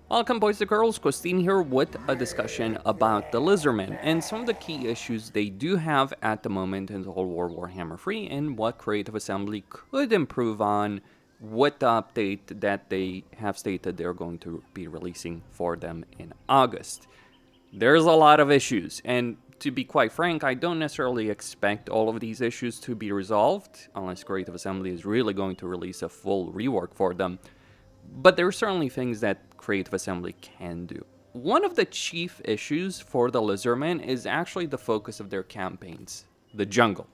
Welcome boys and girls, Christine here with a discussion about the Lizardmen and some of the key issues they do have at the moment in Total War Warhammer 3 and what Creative Assembly could improve on with the update that they have stated they're going to be releasing for them in August. There's a lot of issues, and to be quite frank, I don't necessarily expect all of these issues to be resolved unless Creative Assembly is really going to release a full rework for them. But there are certainly things that Creative Assembly can do. One of the chief issues for the Lizardmen is actually the focus of their campaigns, the jungle.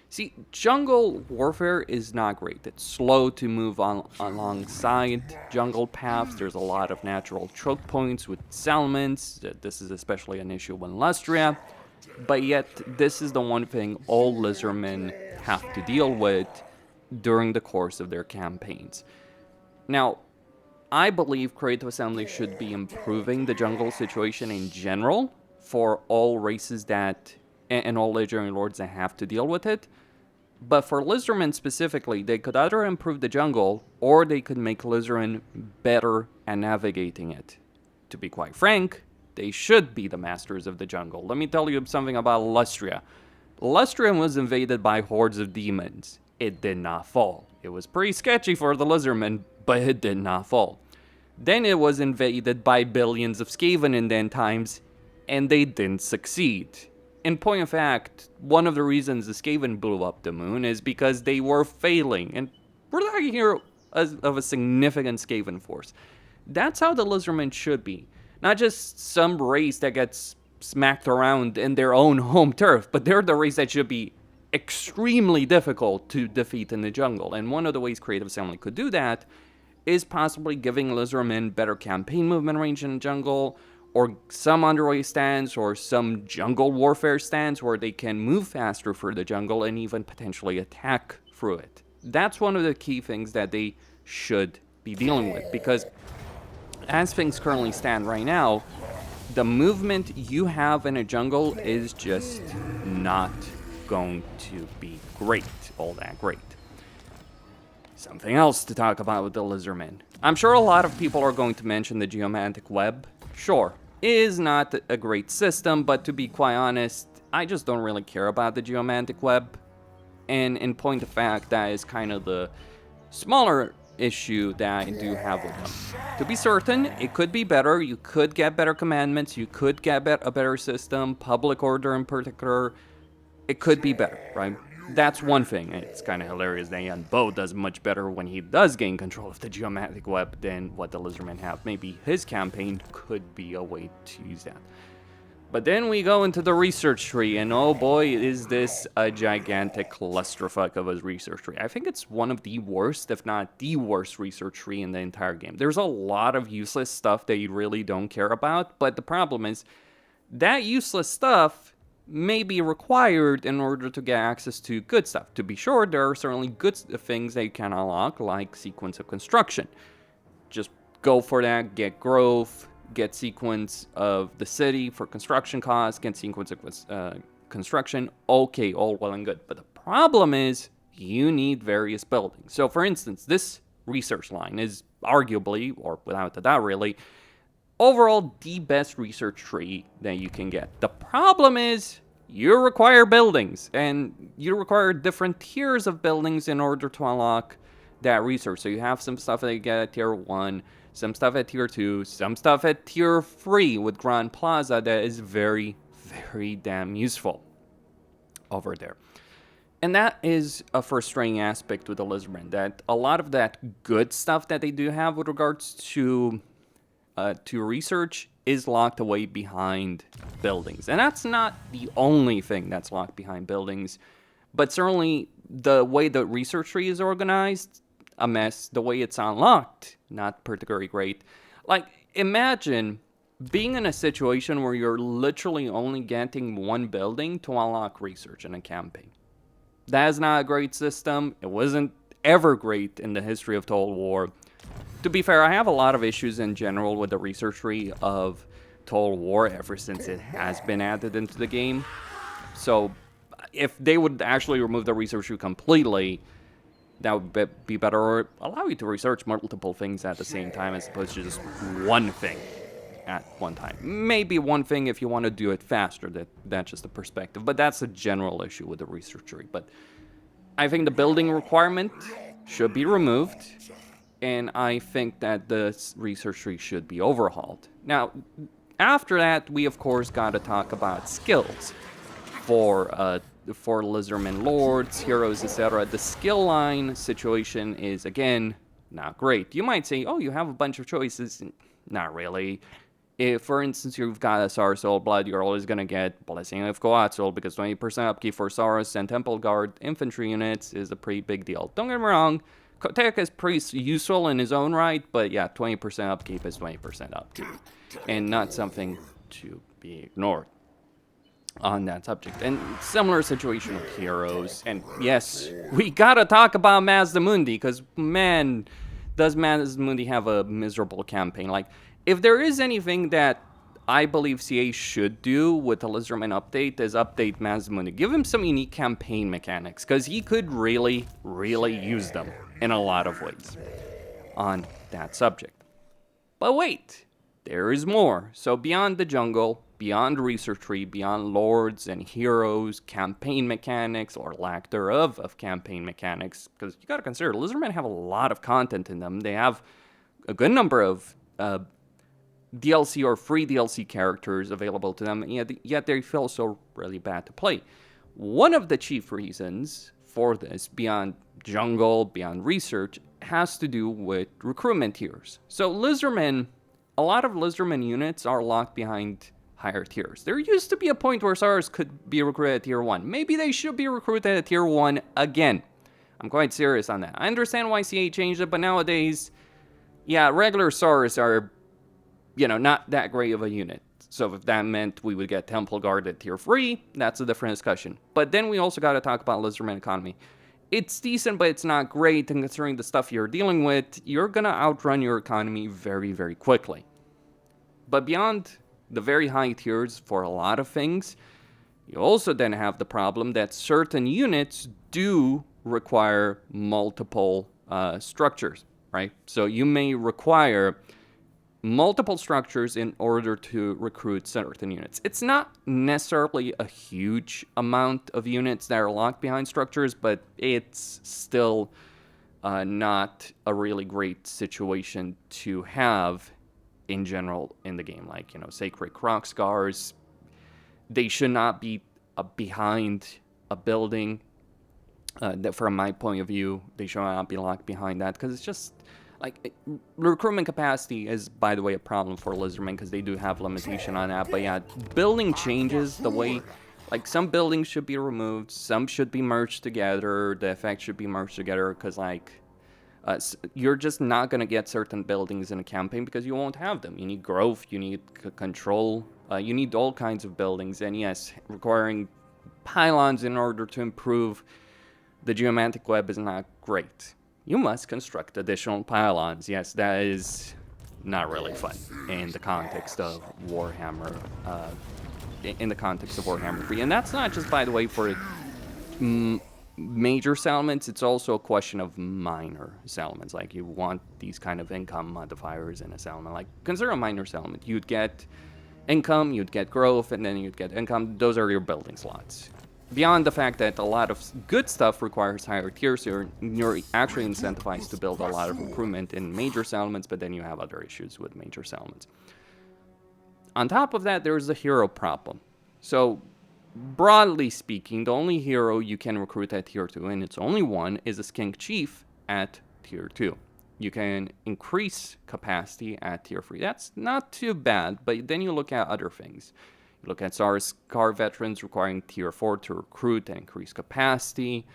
See, jungle warfare is not great. It's slow to move on alongside jungle paths. There's a lot of natural choke points with settlements. This is especially an issue in Lustria. But yet, this is the one thing all Lizardmen have to deal with during the course of their campaigns. Now, I believe Creative Assembly should be improving the jungle situation in general for all races that, and all legendary lords that have to deal with it. But for Lizardmen specifically, they could either improve the jungle, or they could make Lizardmen better at navigating it. To be quite frank, they should be the masters of the jungle. Let me tell you something about Lustria. Lustria was invaded by hordes of demons. It did not fall. It was pretty sketchy for the Lizardmen, but it did not fall. Then it was invaded by billions of Skaven in the end times, and they didn't succeed. In point of fact, one of the reasons the Skaven blew up the moon is because they were failing, and we're talking here of a significant Skaven force. That's how the Lizardmen should be. Not just some race that gets smacked around in their own home turf, but they're the race that should be extremely difficult to defeat in the jungle. And one of the ways Creative Assembly could do that is possibly giving Lizardmen better campaign movement range in the jungle, or some underway stance, or some jungle warfare stance where they can move faster through the jungle and even potentially attack through it. That's one of the key things that they should be dealing with, because as things currently stand right now, the movement you have in a jungle is just not going to be great, all that great. Something else to talk about with the Lizardmen. I'm sure a lot of people are going to mention the Geomantic Web. Sure, it is not a great system, but to be quite honest, I just don't really care about the Geomantic Web. And in point of fact, that is kind of the smaller issue that I do have with them. To be certain, it could be better. You could get better commandments. You could get a better system, public order in particular. It could be better, right? That's one thing. It's kind of hilarious that Jan Bo does much better when he does gain control of the Geomantic Web than what the Lizardmen have. Maybe his campaign could be a way to use that. But then we go into the research tree, and oh boy, is this a gigantic clusterfuck of a research tree. I think it's one of the worst, if not the worst, research tree in the entire game. There's a lot of useless stuff that you really don't care about, but the problem is that useless stuff may be required in order to get access to good stuff. To be sure, there are certainly good things that you can unlock, like sequence of construction. Just go for that, get growth, get sequence of the city for construction costs, get sequence of construction. Okay, all well and good. But the problem is you need various buildings. So for instance, this research line is arguably, or without a doubt really, overall the best research tree that you can get. The problem is you require buildings, and you require different tiers of buildings in order to unlock that research. So you have some stuff that you get at tier 1, some stuff at tier 2, some stuff at tier 3 with Grand Plaza that is very, very damn useful over there. And that is a frustrating aspect with the Lizardmen, that a lot of that good stuff that they do have with regards to research is locked away behind buildings. And that's not the only thing that's locked behind buildings, but certainly the way the research tree is organized, a mess. The way it's unlocked, not particularly great. Like, imagine being in a situation where you're literally only getting one building to unlock research in a campaign. That is not a great system. It wasn't ever great in the history of Total War. To be fair, I have a lot of issues in general with the research tree of Total War ever since it has been added into the game. So if they would actually remove the research tree completely, that would be better, or allow you to research multiple things at the same time as opposed to just one thing at one time. Maybe one thing if you want to do it faster, that's just a perspective, but that's a general issue with the research tree. But I think the building requirement should be removed, and I think that the research tree should be overhauled. Now, after that, we of course got to talk about skills for Lizardmen lords, heroes, etc. The skill line situation is, again, not great. You might say, oh, you have a bunch of choices. Not really. If, for instance, you've got a Saurus Soul Blood, you're always going to get Blessing of Coatzel, because 20% upkeep for Saurus and Temple Guard infantry units is a pretty big deal. Don't get me wrong, Kotek is pretty useful in his own right, but yeah, 20% upkeep is 20% upkeep, and not something to be ignored on that subject. And similar situation with heroes. And yes, we gotta talk about Mazdamundi, because man, does Mazdamundi have a miserable campaign. Like, if there is anything that I believe CA should do with the Lizardmen update is update Mazdamundi. Give him some unique campaign mechanics, because he could really, really use them in a lot of ways on that subject. But wait, there is more. So beyond the jungle, beyond research tree, beyond lords and heroes, campaign mechanics, or lack thereof of campaign mechanics, because you gotta consider, Lizardmen have a lot of content in them. They have a good number of DLC or free DLC characters available to them, and yet they feel so really bad to play. One of the chief reasons for this, beyond jungle, beyond research, has to do with recruitment tiers. So Lizardmen, a lot of Lizardmen units are locked behind higher tiers. There used to be a point where Saurus could be recruited at tier 1. Maybe they should be recruited at tier 1 again. I'm quite serious on that. I understand why CA changed it, but nowadays, yeah, regular Saurus are, not that great of a unit. So if that meant we would get Temple Guard at tier 3, that's a different discussion. But then we also got to talk about Lizardman economy. It's decent, but it's not great, and considering the stuff you're dealing with, you're going to outrun your economy very, very quickly. But beyond the very high tiers for a lot of things, you also then have the problem that certain units do require multiple structures, right? So you may require multiple structures in order to recruit certain units. It's not necessarily a huge amount of units that are locked behind structures, but it's still not a really great situation to have in general in the game. Like, Sacred Croc Scars, they should not be behind a building. That from my point of view, they should not be locked behind that, because it's just, like, recruitment capacity is, by the way, a problem for Lizardmen, because they do have limitation on that. But yeah, building changes the way, like, some buildings should be removed, some should be merged together, the effects should be merged together, because, like, you're just not going to get certain buildings in a campaign because you won't have them. You need growth, you need control, you need all kinds of buildings, and yes, requiring pylons in order to improve the Geomantic Web is not great. You must construct additional pylons. Yes, that is not really fun in the context of Warhammer, in the context of Warhammer 3. And that's not just, by the way, for major settlements. It's also a question of minor settlements. Like, you want these kind of income modifiers in a settlement. Like, consider a minor settlement. You'd get income, you'd get growth, and then you'd get income. Those are your building slots. Beyond the fact that a lot of good stuff requires higher tiers, you're actually incentivized to build a lot of recruitment in major settlements, but then you have other issues with major settlements. On top of that, there's the hero problem. So, broadly speaking, the only hero you can recruit at tier 2, and it's only one, is a Skink Chief at tier 2. You can increase capacity at tier 3. That's not too bad, but then you look at other things. You look at Saurus Scar Veterans requiring tier 4 to recruit and increase capacity.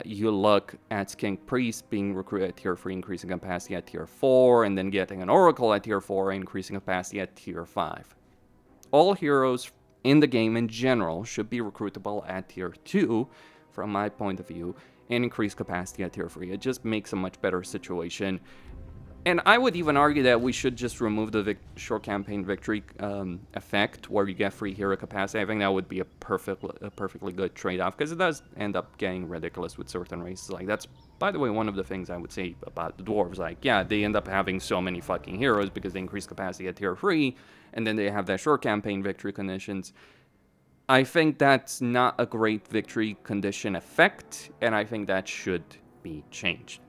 You look at Skink Priest being recruited at tier 3, increasing capacity at tier 4, and then getting an Oracle at tier 4, increasing capacity at tier 5. All heroes in the game in general should be recruitable at tier 2, from my point of view, and increase capacity at tier 3. It just makes a much better situation. And I would even argue that we should just remove the short campaign victory effect, where you get free hero capacity. I think that would be a perfectly good trade-off, because it does end up getting ridiculous with certain races. Like, that's, by the way, one of the things I would say about the dwarves. Like, yeah, they end up having so many fucking heroes because they increase capacity at tier 3, and then they have that short campaign victory conditions. I think that's not a great victory condition effect, and I think that should be changed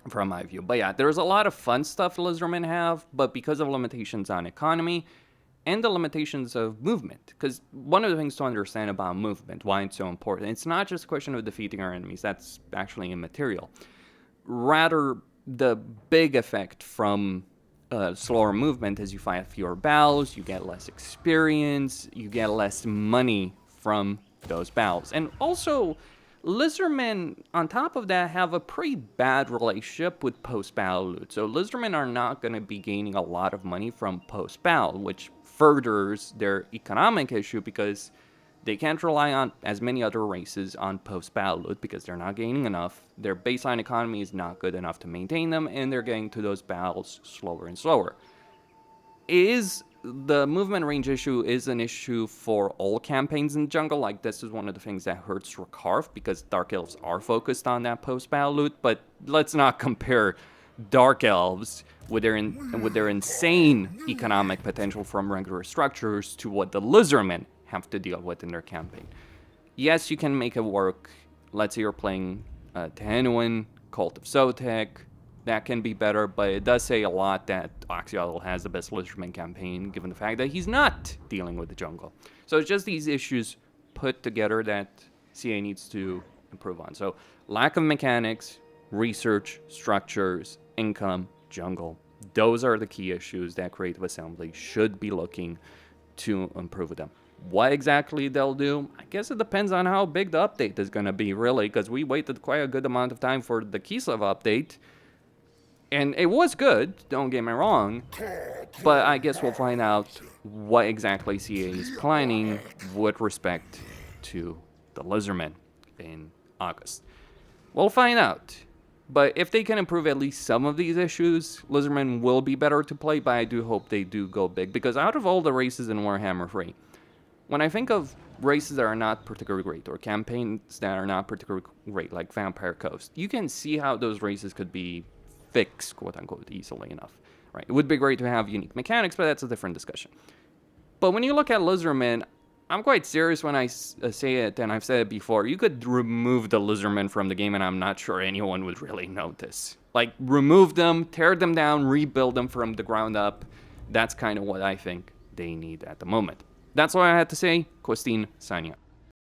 from my view. But yeah, there's a lot of fun stuff Lizardmen have, but because of limitations on economy and the limitations of movement, because one of the things to understand about movement, why it's so important, it's not just a question of defeating our enemies, that's actually immaterial. Rather, the big effect from slower movement is you fight fewer battles, you get less experience, you get less money from those battles. And also, Lizardmen, on top of that, have a pretty bad relationship with post-battle loot. So Lizardmen are not going to be gaining a lot of money from post-battle, which furthers their economic issue, because they can't rely on, as many other races, on post-battle loot, because they're not gaining enough. Their baseline economy is not good enough to maintain them, and they're getting to those battles slower and slower. The movement range issue is an issue for all campaigns in jungle. Like, this is one of the things that hurts Rakarth, because Dark Elves are focused on that post-battle loot, but let's not compare Dark Elves with their insane economic potential from regular structures to what the Lizardmen have to deal with in their campaign. Yes, you can make it work. Let's say you're playing Tehenuan, Cult of Sotek. That can be better, but it does say a lot that Oxyotl has the best Lizardman campaign, given the fact that he's not dealing with the jungle. So it's just these issues put together that CA needs to improve on. So lack of mechanics, research, structures, income, jungle. Those are the key issues that Creative Assembly should be looking to improve with them. What exactly they'll do, I guess it depends on how big the update is going to be, really, because we waited quite a good amount of time for the Kislev update. And it was good, don't get me wrong, but I guess we'll find out what exactly CA is planning with respect to the Lizardmen in August. We'll find out. But if they can improve at least some of these issues, Lizardmen will be better to play, but I do hope they do go big, because out of all the races in Warhammer 3, when I think of races that are not particularly great, or campaigns that are not particularly great, like Vampire Coast, you can see how those races could be fixed, quote-unquote, easily enough. Right? It would be great to have unique mechanics, but that's a different discussion. But when you look at Lizardmen, I'm quite serious when I say it, and I've said it before, you could remove the Lizardmen from the game, and I'm not sure anyone would really notice. Like, remove them, tear them down, rebuild them from the ground up. That's kind of what I think they need at the moment. That's all I had to say. Costin, signing out.